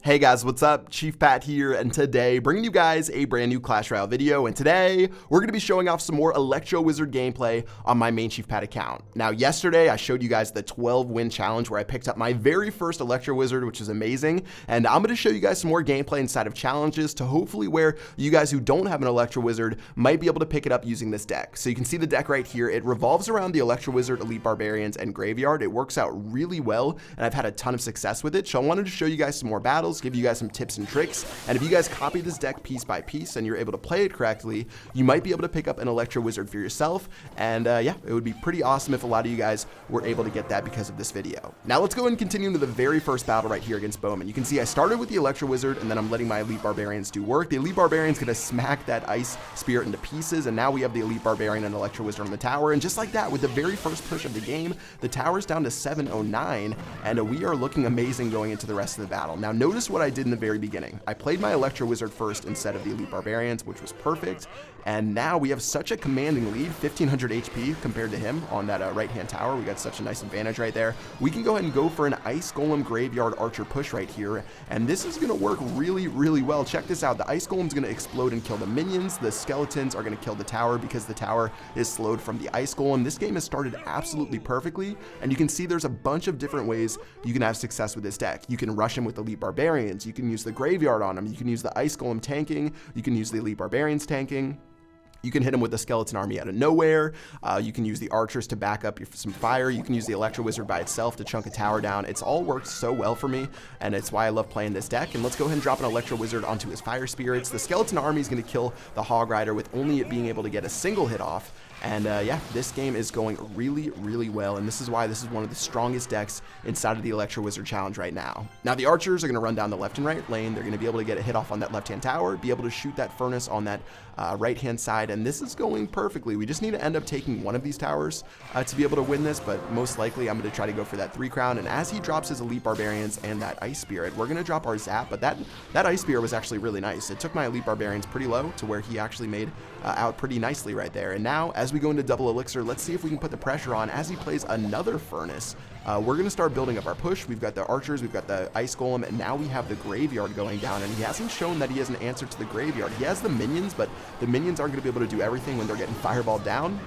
Hey guys, what's up? Chief Pat here, and today bringing you guys a brand new Clash Royale video, and today we're going to be showing off some more Electro Wizard gameplay on my main Chief Pat account. Now yesterday I showed you guys the 12 win challenge where I picked up my very first Electro Wizard, which is amazing, and I'm going to show you guys some more gameplay inside of challenges to hopefully where you guys who don't have an Electro Wizard might be able to pick it up using this deck. So you can see the deck right here. It revolves around the Electro Wizard, Elite Barbarians, and Graveyard. It works out really well, and I've had a ton of success with it, so I wanted to show you guys some more battles, give you guys some tips and tricks, and if you guys copy this deck piece by piece and you're able to play it correctly, you might be able to pick up an Electro Wizard for yourself, and yeah, it would be pretty awesome if a lot of you guys were able to get that because of this video. Now let's go and continue into the very first battle right here against Bowman. You can see I started with the Electro Wizard, and then I'm letting my Elite Barbarians do work. The Elite Barbarian's gonna smack that Ice Spirit into pieces, and now we have the Elite Barbarian and Electro Wizard on the tower, and just like that, with the very first push of the game, the tower's down to 709, and we are looking amazing going into the rest of the battle. Now notice what I did in the very beginning. I played my Electro Wizard first instead of the Elite Barbarians, which was perfect, and now we have such a commanding lead, 1500 HP compared to him on that right-hand tower. We got such a nice advantage right there. We can go ahead and go for an Ice Golem Graveyard Archer push right here, and this is going to work really, really well. Check this out. The Ice Golem's going to explode and kill the minions. The skeletons are going to kill the tower because the tower is slowed from the Ice Golem. This game has started absolutely perfectly, and you can see there's a bunch of different ways you can have success with this deck. You can rush him with Elite Barbarians. You can use the Graveyard on him. You can use the Ice Golem tanking. You can use the Elite Barbarians tanking. You can hit him with the skeleton army out of nowhere. You can use the archers to back up some fire. You can use the Electro Wizard by itself to chunk a tower down. It's all worked so well for me, and it's why I love playing this deck. And let's go ahead and drop an Electro Wizard onto his fire spirits. The skeleton army is going to kill the Hog Rider with only it being able to get a single hit off. And yeah, this game is going really, really well, and this is why this is one of the strongest decks inside of the Electro Wizard challenge right now. Now the archers are going to run down the left and right lane. They're going to be able to get a hit off on that left-hand tower, be able to shoot that furnace on that right-hand side, and this is going perfectly. We just need to end up taking one of these towers to be able to win this, but most likely I'm going to try to go for that 3 crown, and as he drops his Elite Barbarians and that Ice Spirit, we're going to drop our Zap, but that Ice Spirit was actually really nice. It took my Elite Barbarians pretty low to where he actually made out pretty nicely right there. And now, as we go into double elixir, let's see if we can put the pressure on as he plays another furnace. We're going to start building up our push. We've got the archers, we've got the Ice Golem, and now we have the Graveyard going down, and he hasn't shown that he has an answer to the Graveyard. He has the minions, but the minions aren't going to be able to do everything when they're getting fireballed down.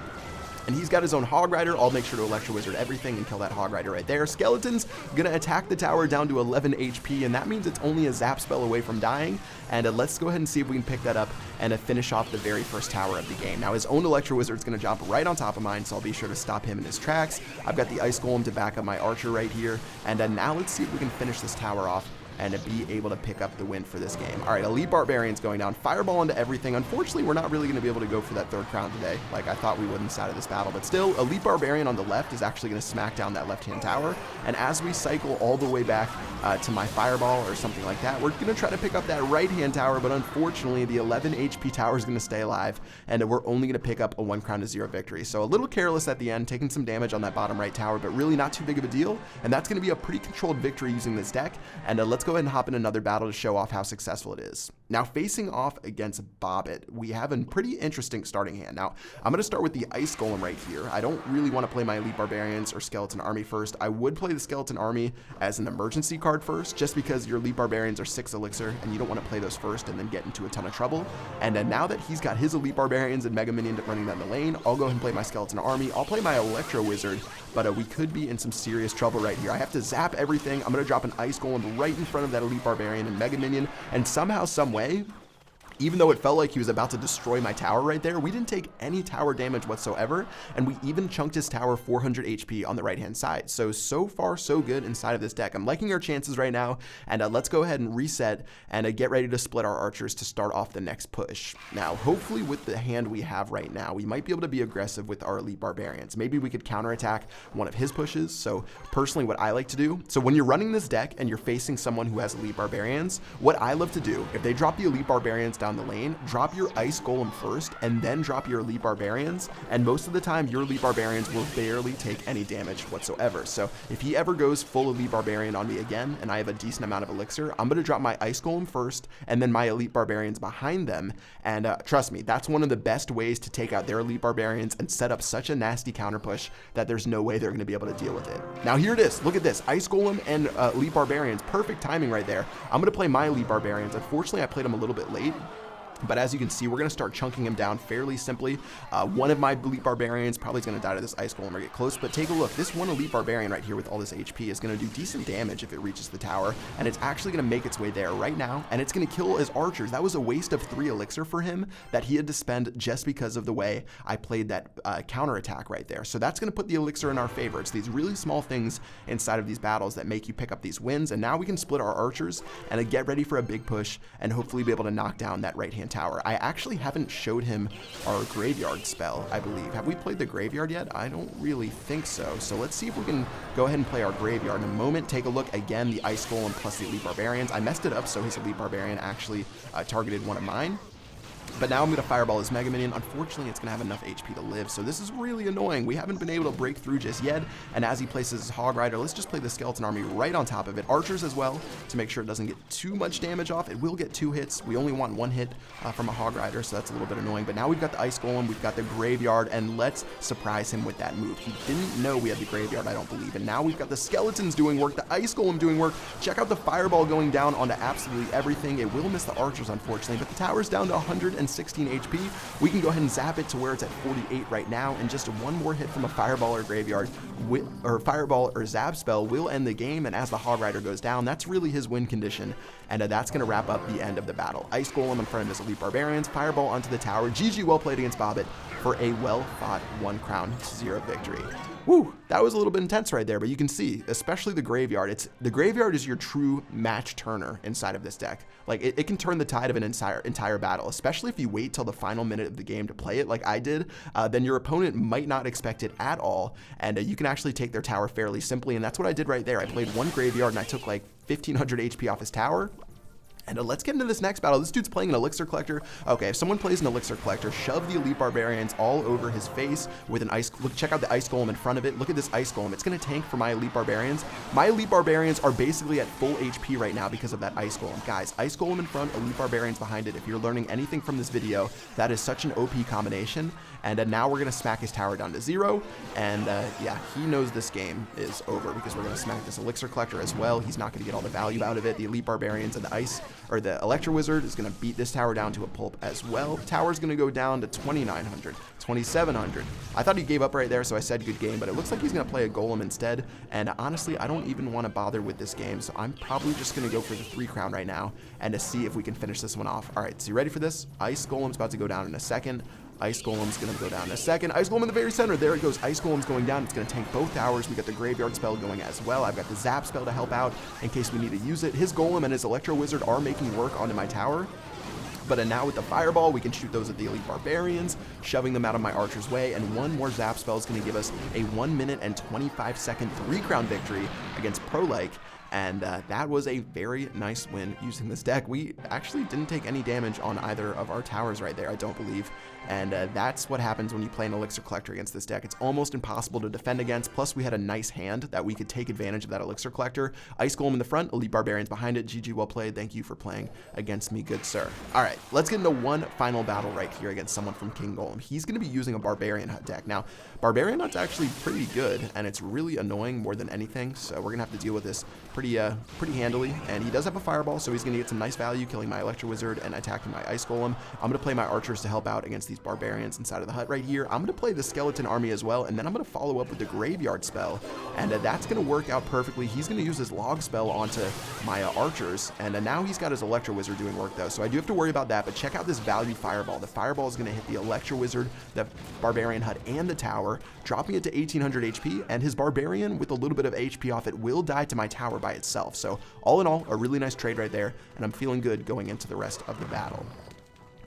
And he's got his own Hog Rider. I'll make sure to Electro Wizard everything and kill that Hog Rider right there. Skeleton's gonna attack the tower down to 11 HP, and that means it's only a zap spell away from dying. And let's go ahead and see if we can pick that up and finish off the very first tower of the game. Now his own Electro Wizard's gonna jump right on top of mine, so I'll be sure to stop him in his tracks. I've got the Ice Golem to back up my Archer right here. And now let's see if we can finish this tower off and be able to pick up the win for this game. All right, Elite Barbarians going down, fireball into everything. Unfortunately, we're not really going to be able to go for that 3rd crown today, like I thought we would inside of this battle, but still, Elite Barbarian on the left is actually going to smack down that left-hand tower, and as we cycle all the way back to my fireball or something like that, we're going to try to pick up that right-hand tower, but unfortunately, the 11 HP tower is going to stay alive, and we're only going to pick up a 1 crown to 0 victory. So a little careless at the end, taking some damage on that bottom right tower, but really not too big of a deal, and that's going to be a pretty controlled victory using this deck. And let's go ahead and hop in another battle to show off how successful it is. Now facing off against Bobbit, we have a pretty interesting starting hand. Now I'm going to start with the Ice Golem right here. I don't really want to play my Elite Barbarians or Skeleton Army first. I would play the Skeleton Army as an emergency card first, just because your Elite Barbarians are 6 elixir and you don't want to play those first and then get into a ton of trouble. And now that he's got his Elite Barbarians and Mega Minion running down the lane, I'll go ahead and play my Skeleton Army. I'll play my Electro Wizard, but we could be in some serious trouble right here. I have to zap everything. I'm going to drop an Ice Golem right in front of that Elite Barbarian and Mega Minion, and somehow, some way, even though it felt like he was about to destroy my tower right there, we didn't take any tower damage whatsoever, and we even chunked his tower 400 HP on the right-hand side. So far, so good inside of this deck. I'm liking our chances right now, and let's go ahead and reset and get ready to split our archers to start off the next push. Now, hopefully with the hand we have right now, we might be able to be aggressive with our Elite Barbarians. Maybe we could counterattack one of his pushes. So personally, what I like to do, so when you're running this deck and you're facing someone who has Elite Barbarians, what I love to do, if they drop the Elite Barbarians down down the lane, drop your Ice Golem first, and then drop your Elite Barbarians, and most of the time, your Elite Barbarians will barely take any damage whatsoever. So if he ever goes full Elite Barbarian on me again, and I have a decent amount of Elixir, I'm going to drop my Ice Golem first, and then my Elite Barbarians behind them, and trust me, that's one of the best ways to take out their Elite Barbarians and set up such a nasty counter push that there's no way they're going to be able to deal with it. Now here it is, look at this, Ice Golem and Elite Barbarians, perfect timing right there. I'm going to play my Elite Barbarians. Unfortunately, I played them a little bit late. But as you can see, we're going to start chunking him down fairly simply. One of my Elite Barbarians probably is going to die to this Ice Golem or get close, but take a look. This one Elite Barbarian right here with all this HP is going to do decent damage if it reaches the tower, and it's actually going to make its way there right now, and it's going to kill his archers. That was a waste of 3 Elixir for him that he had to spend just because of the way I played that counter attack right there. So that's going to put the Elixir in our favor. It's these really small things inside of these battles that make you pick up these wins, and now we can split our archers and get ready for a big push and hopefully be able to knock down that right-hand tower. I actually haven't showed him our graveyard spell, I believe. Have we played the graveyard yet? I don't really think so. So let's see if we can go ahead and play our graveyard in a moment. Take a look again, the Ice Golem plus the Elite Barbarians. I messed it up, so his Elite Barbarian actually targeted one of mine. But now I'm going to fireball his Mega Minion. Unfortunately, it's going to have enough HP to live, so this is really annoying. We haven't been able to break through just yet, and as he places his Hog Rider, let's just play the Skeleton Army right on top of it. Archers as well, to make sure it doesn't get too much damage off. It will get 2 hits. We only want 1 hit from a Hog Rider, so that's a little bit annoying. But now we've got the Ice Golem, we've got the Graveyard, and let's surprise him with that move. He didn't know we had the Graveyard, I don't believe, and now we've got the Skeletons doing work, the Ice Golem doing work. Check out the Fireball going down onto absolutely everything. It will miss the Archers, unfortunately, but the tower's down to 116 HP. We can go ahead and zap it to where it's at 48 right now, and just one more hit from a Fireball or Graveyard, or Fireball or Zap spell will end the game, and as the Hog Rider goes down, that's really his win condition, and that's going to wrap up the end of the battle. Ice Golem in front of his Elite Barbarians, Fireball onto the tower. GG, well played against Bobbit for a well-fought 1 crown to 0 victory. Woo, that was a little bit intense right there, but you can see, especially the Graveyard, the Graveyard is your true match turner inside of this deck. Like, it can turn the tide of an entire battle, especially if you wait till the final minute of the game to play it like I did. Then your opponent might not expect it at all, and you can actually take their tower fairly simply, and that's what I did right there. I played 1 Graveyard, and I took like 1500 HP off his tower. And let's get into this next battle. This dude's playing an Elixir Collector. Okay, if someone plays an Elixir Collector, shove the Elite Barbarians all over his face with an Ice... Look, check out the Ice Golem in front of it. Look at this Ice Golem. It's going to tank for my Elite Barbarians. My Elite Barbarians are basically at full HP right now because of that Ice Golem. Guys, Ice Golem in front, Elite Barbarians behind it. If you're learning anything from this video, that is such an OP combination. And now we're going to smack his tower down to 0. And yeah, he knows this game is over because we're going to smack this Elixir Collector as well. He's not going to get all the value out of it. The Elite Barbarians and the Ice, or the Electro Wizard is going to beat this tower down to a pulp as well. Tower's going to go down to 2,900, 2,700. I thought he gave up right there, so I said good game, but it looks like he's going to play a Golem instead. And honestly, I don't even want to bother with this game, so I'm probably just going to go for the 3 crown right now and to see if we can finish this one off. All right, so you ready for this? Ice Golem's about to go down in a second. Ice Golem's going to go down in a second. Ice Golem in the very center. There it goes. Ice Golem's going down. It's going to tank both towers. We got the Graveyard spell going as well. I've got the Zap spell to help out in case we need to use it. His Golem and his Electro Wizard are making work onto my tower. But now with the Fireball, we can shoot those at the Elite Barbarians, shoving them out of my Archer's way, and one more Zap spell is going to give us a 1 minute and 25 second 3 crown victory against Pro-like. And that was a very nice win using this deck. We actually didn't take any damage on either of our towers right there, I don't believe. And that's what happens when you play an Elixir Collector against this deck. It's almost impossible to defend against. Plus, we had a nice hand that we could take advantage of that Elixir Collector. Ice Golem in the front, Elite Barbarians behind it. GG, well played. Thank you for playing against me, good sir. All right, let's get into one final battle right here against someone from King Golem. He's going to be using a Barbarian Hut deck. Now, Barbarian Hut's actually pretty good, and it's really annoying more than anything. So we're going to have to deal with this pretty handily. And he does have a Fireball, so he's going to get some nice value, killing my Electro Wizard and attacking my Ice Golem. I'm going to play my Archers to help out against these Barbarians inside of the hut right here. I'm going to play the Skeleton Army as well, and then I'm going to follow up with the Graveyard spell, and that's going to work out perfectly. He's going to use his Log spell onto my Archers, and now he's got his Electro Wizard doing work though, so I do have to worry about that. But check out this value Fireball. The Fireball is going to hit the Electro Wizard, the Barbarian Hut, and the tower, dropping it to 1800 HP, and his Barbarian with a little bit of HP off it will die to my tower by itself. So all in all, a really nice trade right there, and I'm feeling good going into the rest of the battle.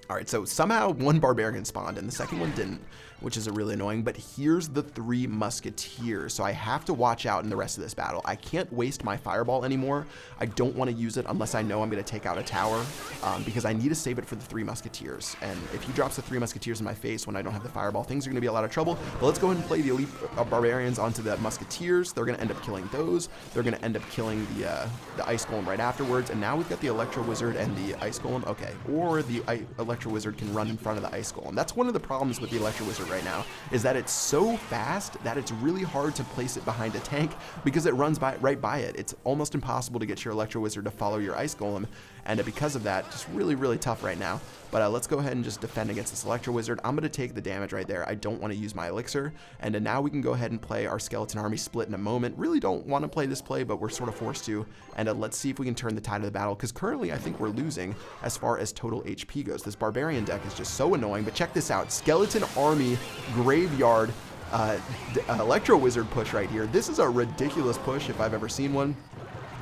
All right, so somehow one barbarian spawned and the second one didn't, which is really annoying, but here's the 3 musketeers, so I have to watch out in the rest of this battle. I can't waste my fireball anymore. I don't want to use it unless I know I'm going to take out a tower, because I need to save it for the 3 musketeers, and if he drops the 3 musketeers in my face when I don't have the fireball, things are going to be a lot of trouble. But let's go ahead and play the elite barbarians onto the musketeers. They're going to end up killing those. They're going to end up killing the ice golem right afterwards, and now we've got the electro wizard and the ice golem. Okay, or the electro wizard can run in front of the ice golem. That's one of the problems with the electro wizard right now, is that it's so fast that it's really hard to place it behind a tank because it runs right by it. It's almost impossible to get your electro wizard to follow your ice golem, and because of that, just really tough right now. But let's go ahead and just defend against this electro wizard. I'm going to take the damage right there. I don't want to use my elixir, and now we can go ahead and play our skeleton army split in a moment. Really don't want to play this play, but we're sort of forced to, and let's see if we can turn the tide of the battle, because currently I think we're losing as far as total HP goes. This barbarian deck is just so annoying, but check this out. Skeleton army graveyard electro wizard push right here. This is a ridiculous push if I've ever seen one.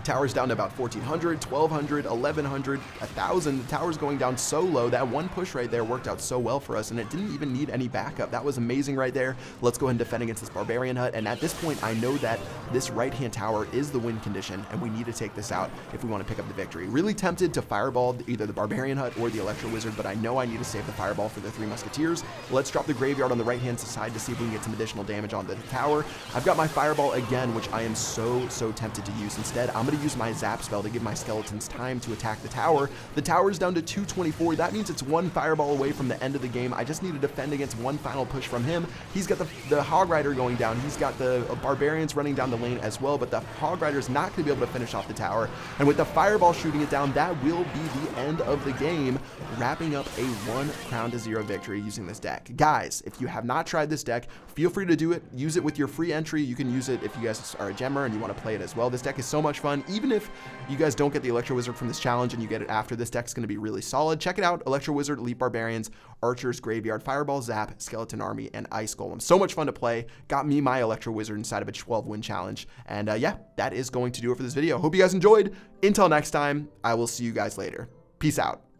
Towers down to about 1,400, 1,200, 1,100, 1,000. The tower's going down so low. That one push right there worked out so well for us, and it didn't even need any backup. That was amazing right there. Let's go ahead and defend against this barbarian hut, and at this point, I know that this right-hand tower is the win condition, and we need to take this out if we want to pick up the victory. Really tempted to fireball either the barbarian hut or the electro wizard, but I know I need to save the fireball for the 3 musketeers. Let's drop the graveyard on the right-hand side to see if we can get some additional damage on the tower. I've got my fireball again, which I am so tempted to use. Instead, I'm going to use my zap spell to give my skeletons time to attack the tower. The tower's down to 224. That means it's 1 fireball away from the end of the game. I just need to defend against one final push from him. He's got the hog rider going down. He's got the barbarians running down the lane as well, but the hog rider is not going to be able to finish off the tower. And with the fireball shooting it down, that will be the end of the game, wrapping up a 1 crown to 0 victory using this deck. Guys, if you have not tried this deck, feel free to do it. Use it with your free entry. You can use it if you guys are a gemmer and you want to play it as well. This deck is so much fun. Even if you guys don't get the electro wizard from this challenge and you get it after, this deck's going to be really solid. Check it out. Electro wizard, elite barbarians, archers, graveyard, fireball, zap, skeleton army, and ice golem. So much fun to play. Got me my electro wizard inside of a 12-win challenge. And yeah, that is going to do it for this video. Hope you guys enjoyed. Until next time, I will see you guys later. Peace out.